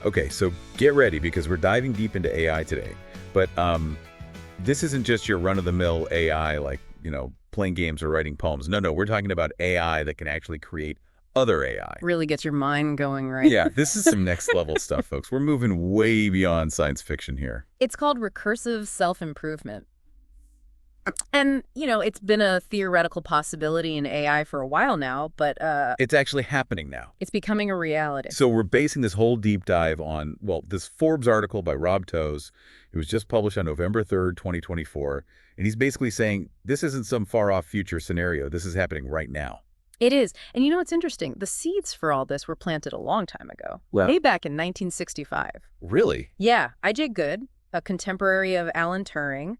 Okay, so get ready because we're diving deep into AI today. But this isn't just your run-of-the-mill AI like, playing games or writing poems. No, we're talking about AI that can actually create other AI. Really gets your mind going, right? Yeah, this is some next level stuff, folks. We're moving way beyond science fiction here. It's called recursive self-improvement. And, it's been a theoretical possibility in AI for a while now, but It's actually happening now. it's becoming a reality. So we're basing this whole deep dive on, well, this Forbes article by Rob Toes. It was just published on November 3rd, 2024. And he's basically saying this isn't some far-off future scenario. This is happening right now. It is. And what's interesting? The seeds for all this were planted a long time ago. Well, Way back in 1965. really? Yeah, I.J. Good, a contemporary of Alan Turing,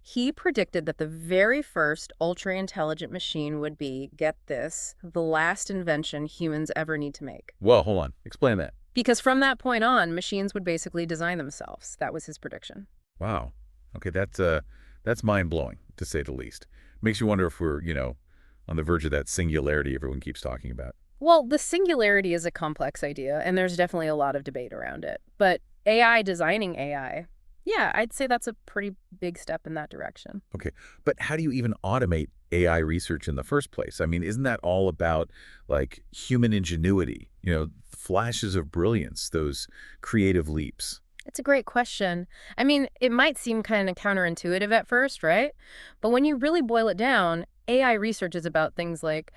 he predicted that the very first ultra-intelligent machine would be, get this, the last invention humans ever need to make. Well, hold on. Explain that. Because from that point on, machines would basically design themselves. That was his prediction. Wow. Okay, that's mind-blowing, to say the least. Makes you wonder if we're, on the verge of that singularity everyone keeps talking about. Well, the singularity is a complex idea, and there's definitely a lot of debate around it. But AI designing AI, yeah, I'd say that's a pretty big step in that direction. Okay, but how do you even automate AI research in the first place? I mean, isn't that all about, like, human ingenuity, flashes of brilliance, those creative leaps? It's a great question. I mean, it might seem kind of counterintuitive at first, right? But when you really boil it down, AI research is about things like,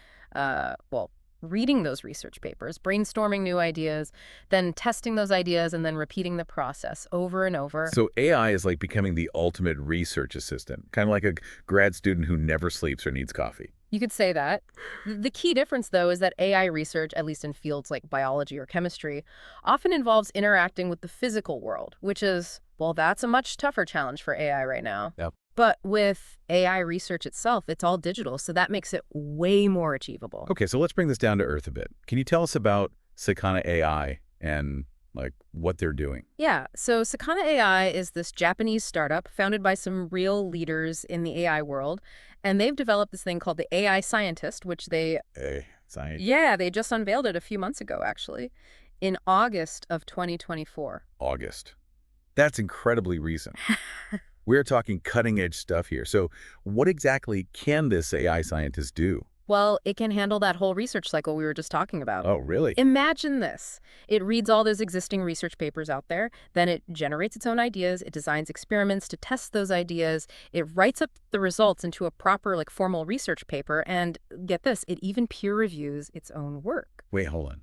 reading those research papers, brainstorming new ideas, then testing those ideas, and then repeating the process over and over. So AI is like becoming the ultimate research assistant, kind of like a grad student who never sleeps or needs coffee. You could say that. The key difference, though, is that AI research, at least in fields like biology or chemistry, often involves interacting with the physical world, which is, well, that's a much tougher challenge for AI right now. Yep. But with AI research itself, it's all digital, so that makes it way more achievable. Okay, so let's bring this down to earth a bit. Can you tell us about Sakana AI and, like, what they're doing? Yeah, so Sakana AI is this Japanese startup founded by some real leaders in the AI world, and they've developed this thing called the AI Scientist, which Science. yeah, they just unveiled it a few months ago, actually, in August of 2024. August. That's incredibly recent. We're talking cutting-edge stuff here. So what exactly can this AI scientist do? Well, it can handle that whole research cycle we were just talking about. Oh, really? Imagine this. It reads all those existing research papers out there, then it generates its own ideas, it designs experiments to test those ideas, it writes up the results into a proper, formal research paper, and get this, it even peer reviews its own work. Wait, hold on.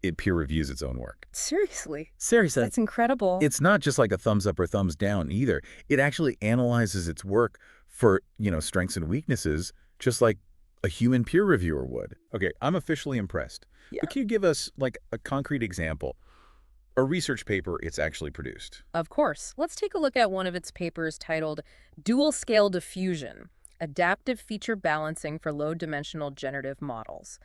It peer reviews its own work. Seriously. Seriously. That's incredible. It's not just like a thumbs up or thumbs down either. It actually analyzes its work for, strengths and weaknesses, just like a human peer reviewer would. Okay, I'm officially impressed. Yeah. But can you give us, a concrete example? A research paper it's actually produced. Of course. Let's take a look at one of its papers titled Dual Scale Diffusion, Adaptive Feature Balancing for Low-Dimensional Generative Models.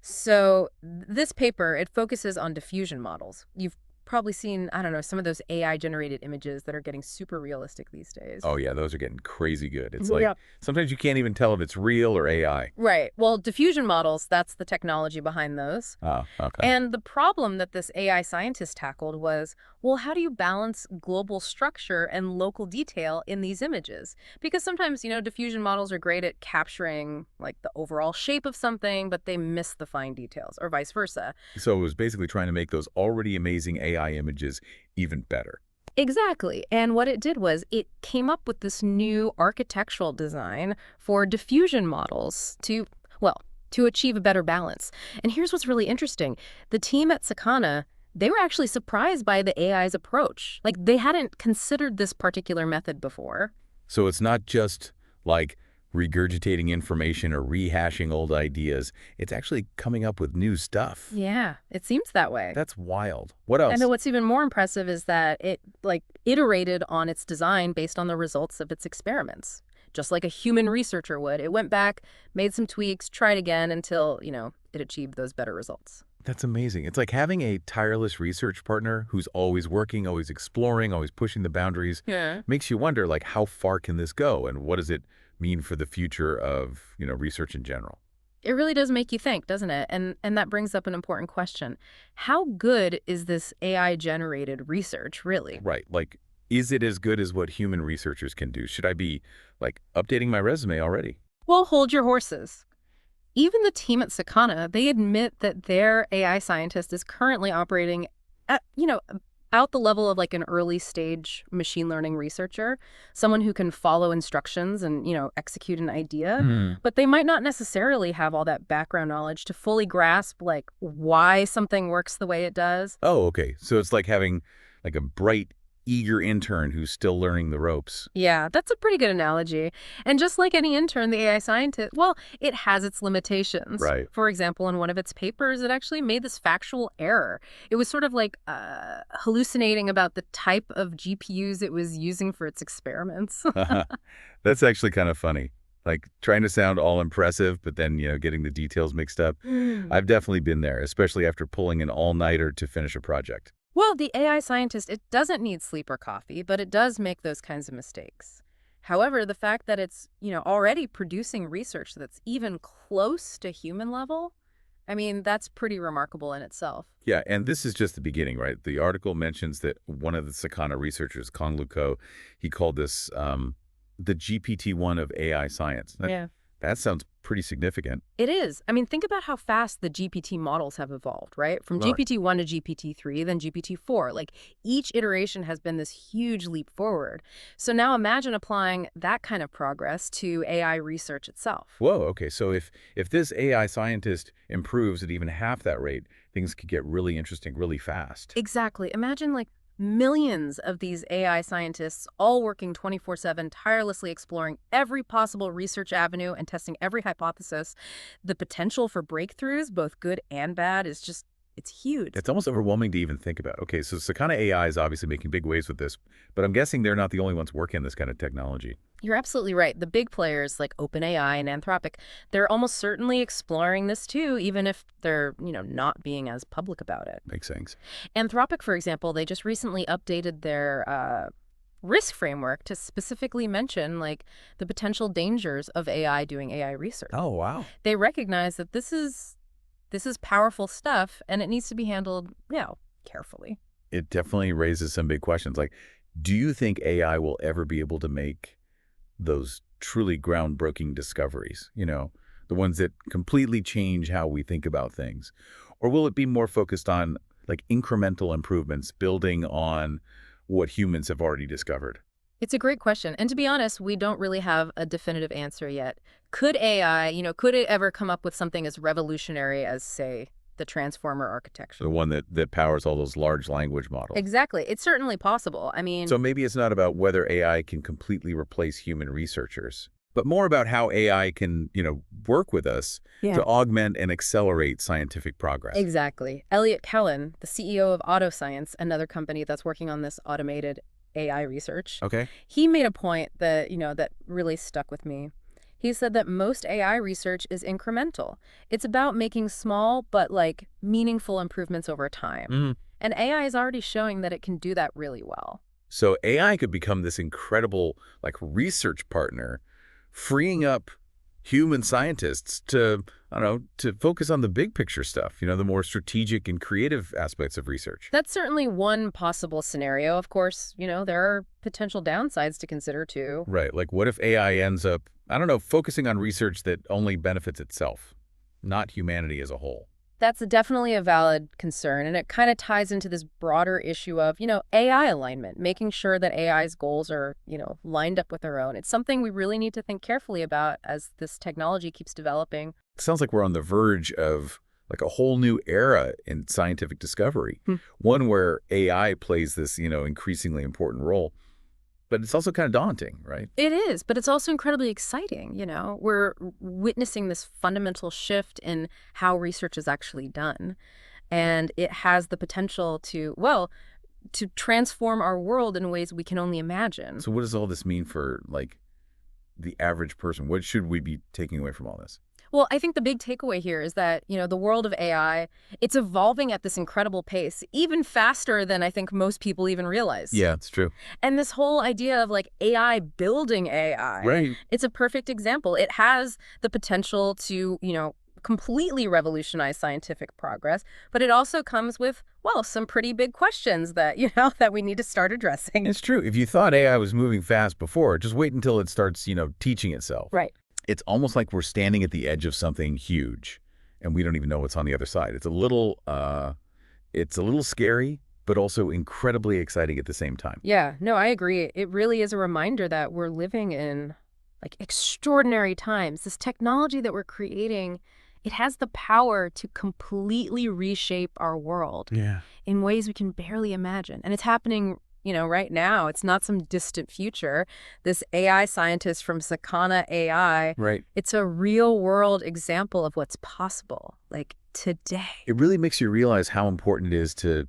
So this paper, it focuses on diffusion models. You've probably seen, I don't know, some of those AI-generated images that are getting super realistic these days. Oh, yeah, those are getting crazy good. It's Yeah. sometimes you can't even tell if it's real or AI. Right. Well, diffusion models, that's the technology behind those. Oh, okay. And the problem that this AI scientist tackled was, well, how do you balance global structure and local detail in these images? Because sometimes, diffusion models are great at capturing, the overall shape of something, but they miss the fine details, or vice versa. So it was basically trying to make those already amazing AI images even better. Exactly. And what it did was it came up with this new architectural design for diffusion models to achieve a better balance. And here's what's really interesting. The team at Sakana, they were actually surprised by the AI's approach. They hadn't considered this particular method before. So it's not just regurgitating information or rehashing old ideas. It's actually coming up with new stuff. Yeah, it seems that way. That's wild. What else? And what's even more impressive is that it, iterated on its design based on the results of its experiments. Just like a human researcher would. It went back, made some tweaks, tried again until, it achieved those better results. That's amazing. It's like having a tireless research partner who's always working, always exploring, always pushing the boundaries. Yeah. Makes you wonder, how far can this go? And what does it mean for the future of, research in general? It really does make you think, doesn't it? And that brings up an important question. How good is this AI-generated research, really? Right. Like, is it as good as what human researchers can do? Should I be, like, updating my resume already? Well, hold your horses. Even the team at Sakana, they admit that their AI scientist is currently operating at, out the level of like an early stage machine learning researcher, someone who can follow instructions and, execute an idea, Hmm. but they might not necessarily have all that background knowledge to fully grasp like why something works the way it does. Oh, okay. So it's like having, like, a bright, eager intern who's still learning the ropes. Yeah, that's a pretty good analogy. And just like any intern, the AI scientist, well, it has its limitations. Right. For example, in one of its papers, it actually made this factual error. It was sort of like hallucinating about the type of GPUs it was using for its experiments. That's actually kind of funny. Like, trying to sound all impressive, but then, getting the details mixed up. Hmm. I've definitely been there, especially after pulling an all-nighter to finish a project. Well, the AI scientist, it doesn't need sleep or coffee, but it does make those kinds of mistakes. However, the fact that it's, already producing research that's even close to human level, I mean, that's pretty remarkable in itself. Yeah, and this is just the beginning, right? The article mentions that one of the Sakana researchers, Kong Ko, he called this the GPT-1 of AI science. Yeah. That sounds pretty significant. It is. I mean, think about how fast the GPT models have evolved, right? From Right. GPT-1 to GPT-3, then GPT-4. Like, each iteration has been this huge leap forward. So now imagine applying that kind of progress to AI research itself. Whoa, okay. So if this AI scientist improves at even half that rate, things could get really interesting really fast. Exactly. Imagine like millions of these AI scientists all working 24/7, tirelessly exploring every possible research avenue and testing every hypothesis. The potential for breakthroughs, both good and bad, is just, it's huge. It's almost overwhelming to even think about. Okay, so Sakana AI is obviously making big waves with this, but I'm guessing they're not the only ones working on this kind of technology. You're absolutely right. The big players like OpenAI and Anthropic, they're almost certainly exploring this too, even if they're, not being as public about it. Makes sense. Anthropic, for example, they just recently updated their risk framework to specifically mention like the potential dangers of AI doing AI research. Oh, wow. They recognize that this is powerful stuff and it needs to be handled, carefully. It definitely raises some big questions. Like, do you think AI will ever be able to make those truly groundbreaking discoveries, the ones that completely change how we think about things? Or will it be more focused on like incremental improvements, building on what humans have already discovered? It's a great question. And to be honest, we don't really have a definitive answer yet. Could AI, could it ever come up with something as revolutionary as, say, the transformer The architecture? one that powers all those large language models. Exactly. It's certainly possible. I mean, So maybe it's not about whether AI can completely replace human researchers, but more about how AI can, work with us yeah. to augment and accelerate scientific progress. Exactly. Elliot Kellen, the CEO of Autoscience, another company that's working on this automated AI research, Okay. he made a point that, that really stuck with me. He said that most AI research is incremental. It's about making small but like meaningful improvements over time. Mhm. And AI is already showing that it can do that really well. So AI could become this incredible like research partner, freeing up human scientists to, I don't know, to focus on the big picture stuff, the more strategic and creative aspects of research. That's certainly one possible scenario. Of course, there are potential downsides to consider too. Right. Like, what if AI ends up, I don't know, focusing on research that only benefits itself, not humanity as a whole? That's definitely a valid concern, and it kind of ties into this broader issue of, AI alignment, making sure that AI's goals are, lined up with our own. It's something we really need to think carefully about as this technology keeps developing. Sounds like we're on the verge of like a whole new era in scientific discovery, Hmm. one where AI plays this, increasingly important role. But it's also kind of daunting, right? It is, but it's also incredibly exciting, We're witnessing this fundamental shift in how research is actually done. And it has the potential to, well, to transform our world in ways we can only imagine. So what does all this mean for like the average person? What should we be taking away from all this? Well, I think the big takeaway here is that, the world of AI, it's evolving at this incredible pace, even faster than I think most people even realize. Yeah, it's true. And this whole idea of like AI building AI, Right. it's a perfect example. It has the potential to, completely revolutionize scientific progress, but it also comes with, well, some pretty big questions that, that we need to start addressing. It's true. If you thought AI was moving fast before, just wait until it starts, teaching itself. Right. It's almost like we're standing at the edge of something huge, and we don't even know what's on the other side. It's a little scary, but also incredibly exciting at the same time. Yeah, no, I agree. It really is a reminder that we're living in like extraordinary times. This technology that we're creating, it has the power to completely reshape our world Yeah. in ways we can barely imagine. And it's happening, right now. It's not some distant future. This AI scientist from Sakana AI, Right. it's a real world example of what's possible, like today. It really makes you realize how important it is to,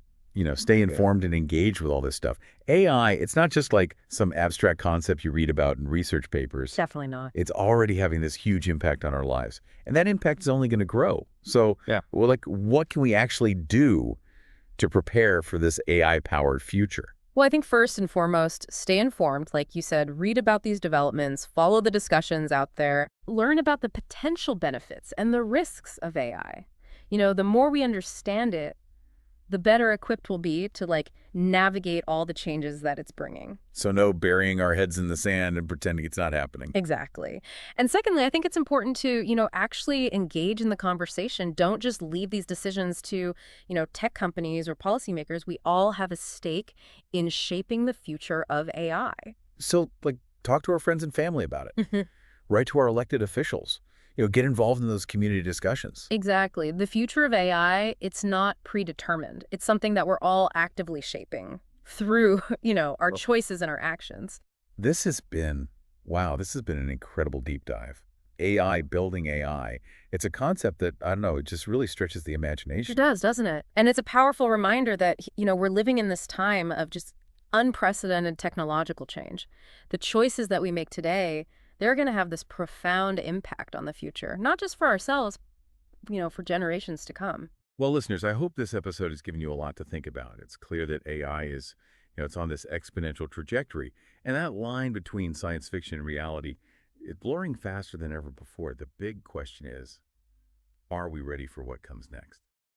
stay informed and engage with all this stuff. AI, it's not just like some abstract concept you read about in research papers. Definitely not. It's already having this huge impact on our lives. And that impact is only going to grow. So, Yeah. well, what can we actually do to prepare for this AI-powered future? Well, I think first and foremost, stay informed. Like you said, read about these developments, follow the discussions out there, learn about the potential benefits and the risks of AI. The more we understand it, the better equipped we'll be to navigate all the changes that it's bringing. So no burying our heads in the sand and pretending it's not happening. Exactly. And secondly, I think it's important to, actually engage in the conversation. Don't just leave these decisions to, tech companies or policymakers. We all have a stake in shaping the future of AI. So, talk to our friends and family about it. Mhm. Write to our elected officials. Get involved in those community discussions. Exactly. The future of AI, it's not predetermined. It's something that we're all actively shaping through, our choices and our actions. This has been an incredible deep dive. AI, building AI. It's a concept that, I don't know, it just really stretches the It imagination. does, doesn't it? And it's a powerful reminder that, we're living in this time of just unprecedented technological change. The choices that we make today, they're going to have this profound impact on the future, not just for ourselves, for generations to come. Well, listeners, I hope this episode has given you a lot to think about. It's clear that AI is, it's on this exponential trajectory. And that line between science fiction and reality, it's blurring faster than ever before. The big question is, are we ready for what comes next?